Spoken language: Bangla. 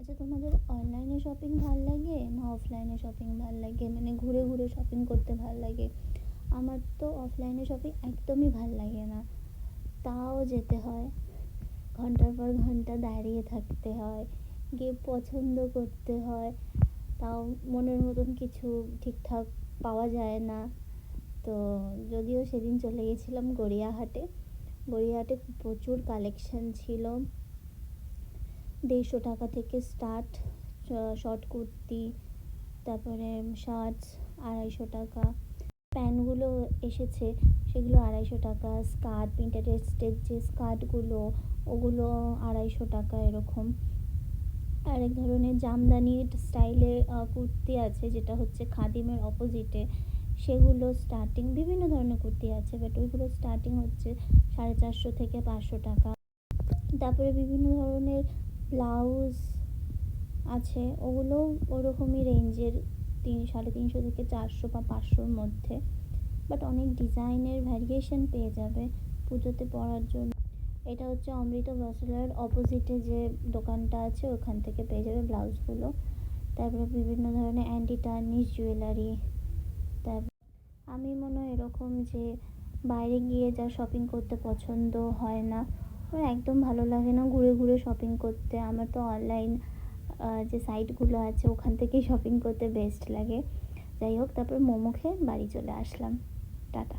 আচ্ছা, তোমাদের অনলাইনে শপিং ভাল লাগে না অফলাইনে শপিং ভাল লাগে? মানে ঘুরে ঘুরে শপিং করতে ভাল লাগে? আমার তো অফলাইনে শপিং একদমই ভাল লাগে না। তাও যেতে হয়, ঘন্টার পর ঘন্টা দাঁড়িয়ে থাকতে হয়, গিয়ে পছন্দ করতে হয়, তাও মনের মতন কিছু ঠিকঠাক পাওয়া যায় না। তো যদিও সেদিন চলে গেছিলাম গড়িয়াহাটে। গড়িয়াহাটে প্রচুর কালেকশন ছিল। 150 টাকা থেকে স্টার্ট শর্ট কুর্তি, তারপরে শার্টস 250 টাকা, প্যান্টগুলো এসেছে সেগুলো 250 টাকা, স্কার্ট প্রিন্টারেস্টের যে স্কার্টগুলো ওগুলো 250 টাকা এরকম। আরেক ধরনের জামদানির স্টাইলে কুর্তি আছে, যেটা হচ্ছে খাদিমের অপোজিটে, সেগুলো স্টার্টিং বিভিন্ন ধরনের কুর্তি আছে, বাট ওইগুলো স্টার্টিং হচ্ছে 450 থেকে 500 টাকা। তারপরে বিভিন্ন ধরনের ব্লাউজ আছে, ওগুলো ওরকমই রেঞ্জের, 350 থেকে 400 বা 500-র মধ্যে, বাট অনেক ডিজাইনের ভ্যারিয়েশন পেয়ে যাবে পুজোতে পরার জন্য। এটা হচ্ছে অমৃতা বস্ত্রালয়ের অপোজিটে যে দোকানটা আছে, ওখান থেকে পেয়ে যাবে ব্লাউজগুলো। তারপরে বিভিন্ন ধরনের অ্যান্টি টার্নিশ জুয়েলারি। তারপর আমি মনে হয় এরকম যে বাইরে গিয়ে যা শপিং করতে পছন্দ হয় না, আমার একদম ভালো লাগে না ঘুরে ঘুরে শপিং করতে। আমার তো অনলাইন যে সাইটগুলো আছে ওখান থেকেই শপিং করতে বেস্ট লাগে। যাই হোক, তারপর মোমো খেয়ে বাড়ি চলে আসলাম। টাটা।